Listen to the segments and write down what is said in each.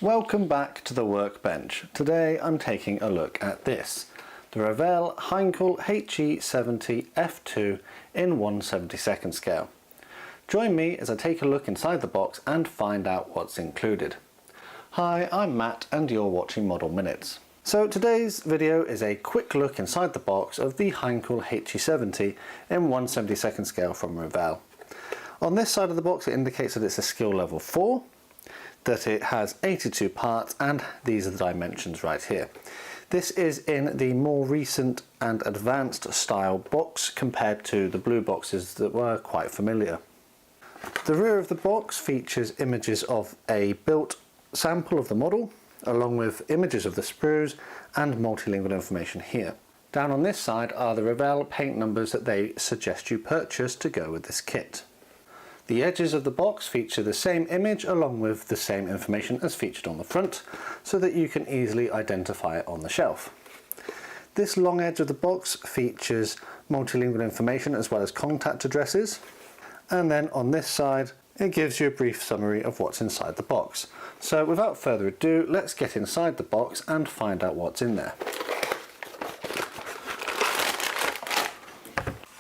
Welcome back to the workbench. Today I'm taking a look at this, the Revell Heinkel He70 F-2 in 1/72nd scale. Join me as I take a look inside the box and find out what's included. Hi, I'm Matt and you're watching Model Minutes. So today's video is a quick look inside the box of the Heinkel He70 in 1/72nd scale from Revell. On this side of the box it indicates that it's a skill level 4, that it has 82 parts, and these are the dimensions right here. This is in the more recent and advanced style box compared to the blue boxes that were quite familiar. The rear of the box features images of a built sample of the model, along with images of the sprues and multilingual information here. Down on this side are the Revell paint numbers that they suggest you purchase to go with this kit. The edges of the box feature the same image along with the same information as featured on the front, so that you can easily identify it on the shelf. This long edge of the box features multilingual information as well as contact addresses, and then on this side it gives you a brief summary of what's inside the box. So without further ado, let's get inside the box and find out what's in there.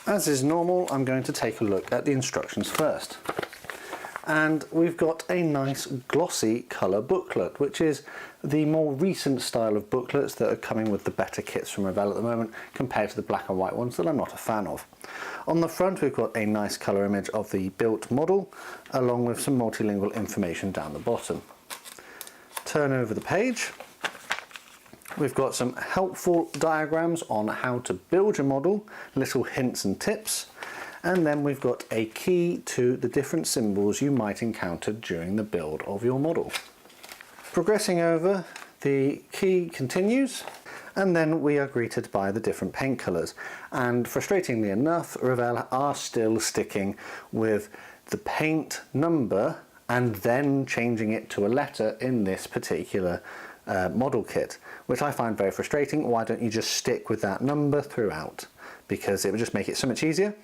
As is normal, I'm going to take a look at the instructions first. And we've got a nice glossy colour booklet, which is the more recent style of booklets that are coming with the better kits from Revell at the moment compared to the black and white ones that I'm not a fan of. On the front we've got a nice colour image of the built model, along with some multilingual information down the bottom. Turn over the page. We've got some helpful diagrams on how to build your model, little hints and tips, and then we've got a key to the different symbols you might encounter during the build of your model. Progressing over, the key continues, and then we are greeted by the different paint colours. And frustratingly enough, Revell are still sticking with the paint number and then changing it to a letter in this particular model kit, which I find very frustrating. Why don't you just stick with that number throughout? Because it would just make it so much easier.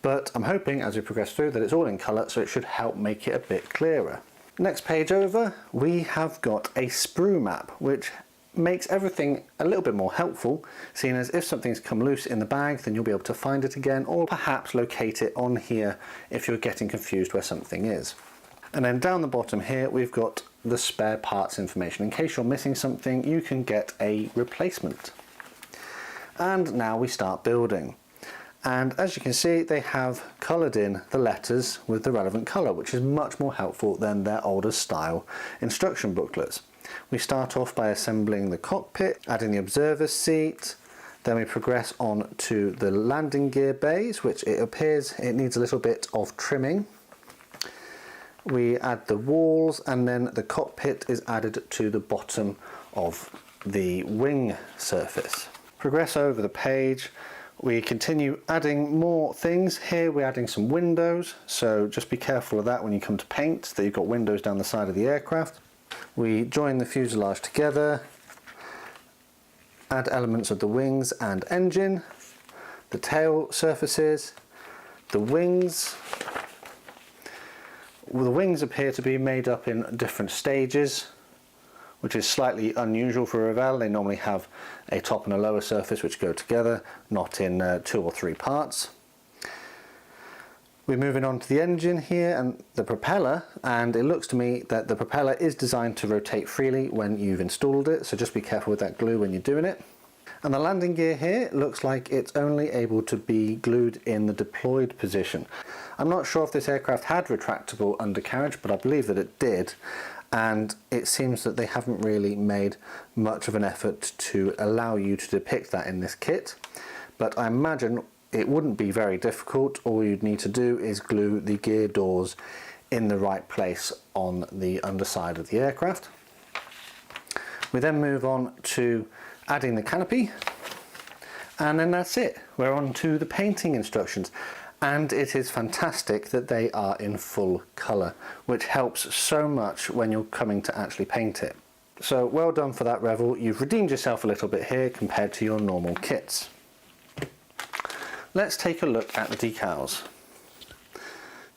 But I'm hoping as we progress through that it's all in colour, so it should help make it a bit clearer. Next page over, we have got a sprue map, which makes everything a little bit more helpful, seeing as if something's come loose in the bag, then you'll be able to find it again, or perhaps locate it on here if you're getting confused where something is. And then down the bottom here we've got the spare parts information. In case you're missing something, you can get a replacement. And now we start building. And as you can see, they have coloured in the letters with the relevant colour, which is much more helpful than their older style instruction booklets. We start off by assembling the cockpit, adding the observer's seat, then we progress on to the landing gear bays, which it appears it needs a little bit of trimming. We add the walls, and then the cockpit is added to the bottom of the wing surface. Progress over the page, we continue adding more things. Here we're adding some windows, so just be careful of that when you come to paint, that you've got windows down the side of the aircraft. We join the fuselage together, add elements of the wings and engine, the tail surfaces, the wings. Well, the wings appear to be made up in different stages, which is slightly unusual for Revell. They normally have a top and a lower surface which go together, not in 2 or 3 parts. We're moving on to the engine here and the propeller, and it looks to me that the propeller is designed to rotate freely when you've installed it, so just be careful with that glue when you're doing it. And the landing gear here looks like it's only able to be glued in the deployed position. I'm not sure if this aircraft had retractable undercarriage, but I believe that it did, and it seems that they haven't really made much of an effort to allow you to depict that in this kit. But I imagine it wouldn't be very difficult. All you'd need to do is glue the gear doors in the right place on the underside of the aircraft. We then move on to adding the canopy, and then that's it. We're on to the painting instructions, and it is fantastic that they are in full colour, which helps so much when you're coming to actually paint it. So well done for that, Revell. You've redeemed yourself a little bit here compared to your normal kits. Let's take a look at the decals.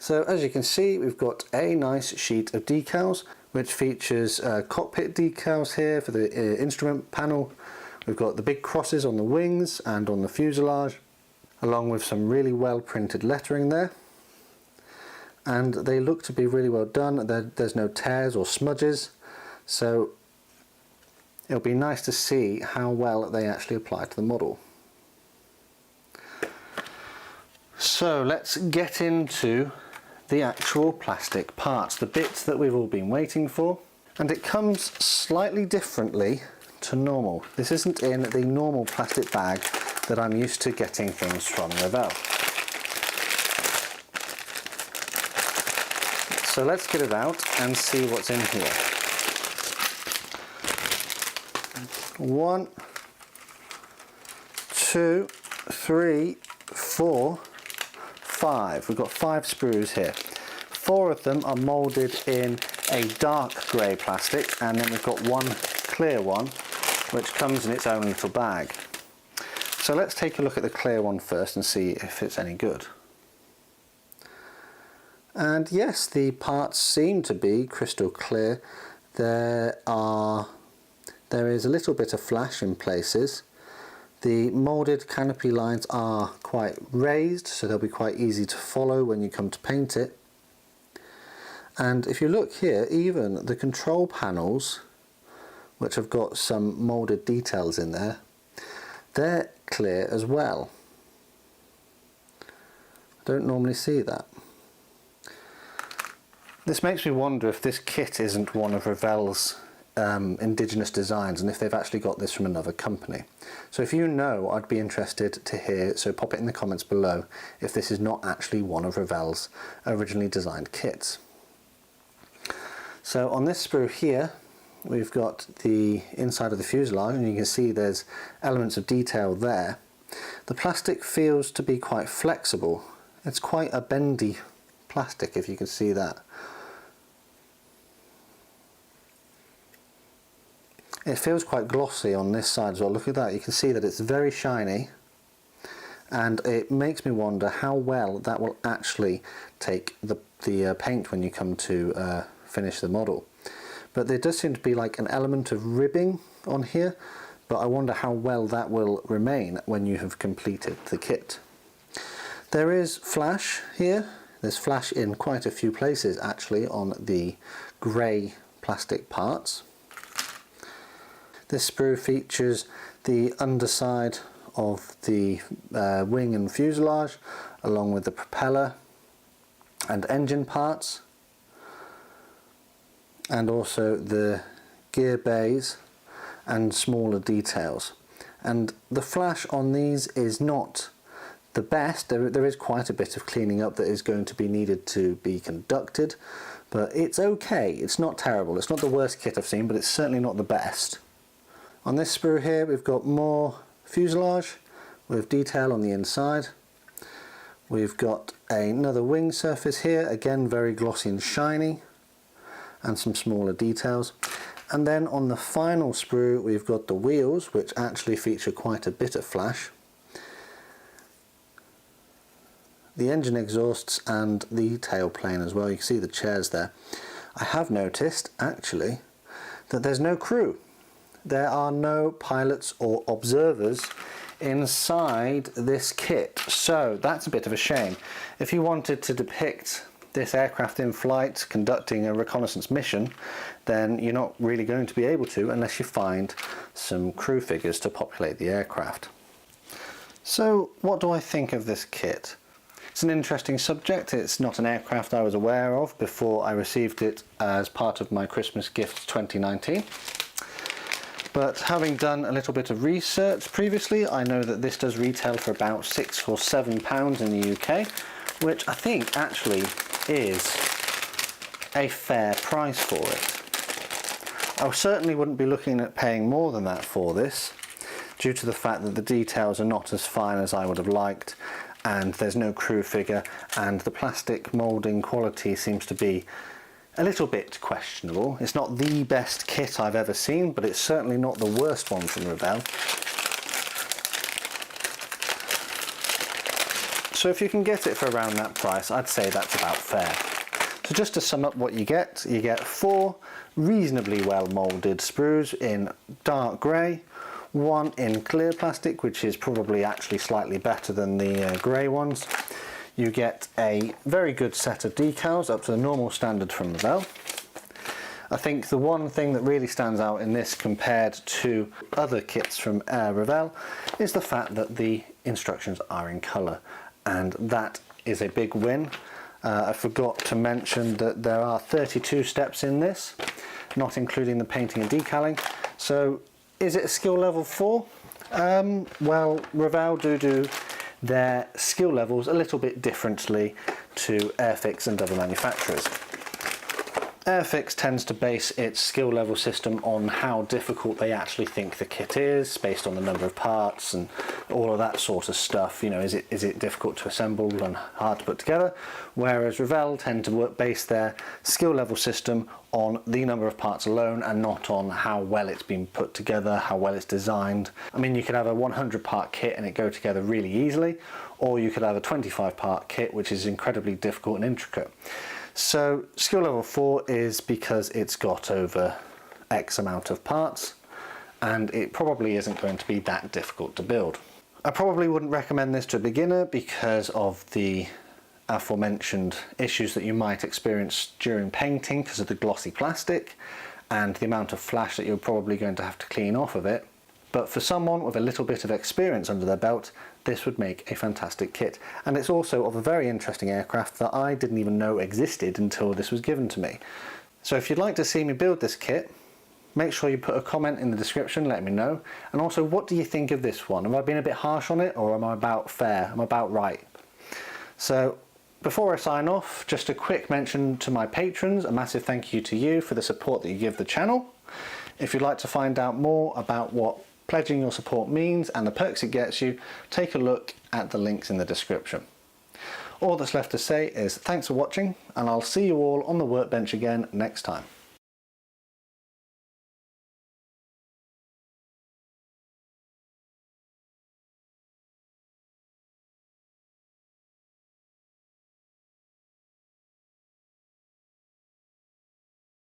So as you can see, we've got a nice sheet of decals which features cockpit decals here for the instrument panel. We've got the big crosses on the wings and on the fuselage, along with some really well printed lettering there. And they look to be really well done. There's no tears or smudges, so it'll be nice to see how well they actually apply to the model. So let's get into the actual plastic parts, the bits that we've all been waiting for. And it comes slightly differently to normal. This isn't in the normal plastic bag that I'm used to getting things from Revell. So let's get it out and see what's in here. 1, 2, 3, 4, 5. We've got 5 sprues here. 4 of them are moulded in a dark grey plastic, and then we've got one clear one which comes in its own little bag. So let's take a look at the clear one first and see if it's any good. And yes, the parts seem to be crystal clear. There is a little bit of flash in places. The moulded canopy lines are quite raised, so they'll be quite easy to follow when you come to paint it. And if you look here, even the control panels, which have got some moulded details in there, they're clear as well. I don't normally see that. This makes me wonder if this kit isn't one of Revell's indigenous designs, and if they've actually got this from another company. So if you know, I'd be interested to hear, so pop it in the comments below if this is not actually one of Revell's originally designed kits. So on this sprue here, we've got the inside of the fuselage, and you can see there's elements of detail there. The plastic feels to be quite flexible. It's quite a bendy plastic, if you can see that. It feels quite glossy on this side as well. Look at that, you can see that it's very shiny, and it makes me wonder how well that will actually take the paint when you come to finish the model. But there does seem to be like an element of ribbing on here, but I wonder how well that will remain when you have completed the kit. There is flash here. There's flash in quite a few places actually on the grey plastic parts. This sprue features the underside of the wing and fuselage, along with the propeller and engine parts, and also the gear bays and smaller details. And the flash on these is not the best. There is quite a bit of cleaning up that is going to be needed to be conducted, but it's okay. It's not terrible. It's not the worst kit I've seen, but it's certainly not the best. On this sprue here, we've got more fuselage with detail on the inside. We've got another wing surface here, again very glossy and shiny, and some smaller details. And then on the final sprue, we've got the wheels, which actually feature quite a bit of flash, the engine exhausts, and the tailplane as well. You can see the chairs there. I have noticed actually that there's no crew. There are no pilots or observers inside this kit, so that's a bit of a shame. If you wanted to depict this aircraft in flight conducting a reconnaissance mission, then you're not really going to be able to unless you find some crew figures to populate the aircraft. So what do I think of this kit? It's an interesting subject. It's not an aircraft I was aware of before I received it as part of my Christmas gift 2019. But having done a little bit of research previously, I know that this does retail for about £6 or £7 in the UK, which I think actually is a fair price for it. I certainly wouldn't be looking at paying more than that for this, due to the fact that the details are not as fine as I would have liked, and there's no crew figure, and the plastic moulding quality seems to be a little bit questionable. It's not the best kit I've ever seen, but it's certainly not the worst one from Revell. So if you can get it for around that price, I'd say that's about fair. So just to sum up what you get 4 reasonably well moulded sprues in dark grey, 1 in clear plastic, which is probably actually slightly better than the grey ones. You get a very good set of decals up to the normal standard from Revell. I think the one thing that really stands out in this compared to other kits from Revell is the fact that the instructions are in colour, and that is a big win. I forgot to mention that there are 32 steps in this, not including the painting and decaling. So is it a skill level 4? Well, Revell do their skill levels a little bit differently to Airfix and other manufacturers. Airfix tends to base its skill level system on how difficult they actually think the kit is, based on the number of parts and all of that sort of stuff. You know, is it difficult to assemble and hard to put together? Whereas Revell tend to base their skill level system on the number of parts alone and not on how well it's been put together, how well it's designed. I mean, you could have a 100 part kit and it go together really easily, or you could have a 25 part kit which is incredibly difficult and intricate. So skill level 4 is because it's got over X amount of parts, and it probably isn't going to be that difficult to build. I probably wouldn't recommend this to a beginner because of the aforementioned issues that you might experience during painting because of the glossy plastic and the amount of flash that you're probably going to have to clean off of it. But for someone with a little bit of experience under their belt, this would make a fantastic kit. And it's also of a very interesting aircraft that I didn't even know existed until this was given to me. So if you'd like to see me build this kit, make sure you put a comment in the description, let me know. And also, what do you think of this one? Have I been a bit harsh on it, or am I about fair? Am I about right? So before I sign off, just a quick mention to my patrons. A massive thank you to you for the support that you give the channel. If you'd like to find out more about what pledging your support means and the perks it gets you, take a look at the links in the description. All that's left to say is thanks for watching, and I'll see you all on the workbench again next time.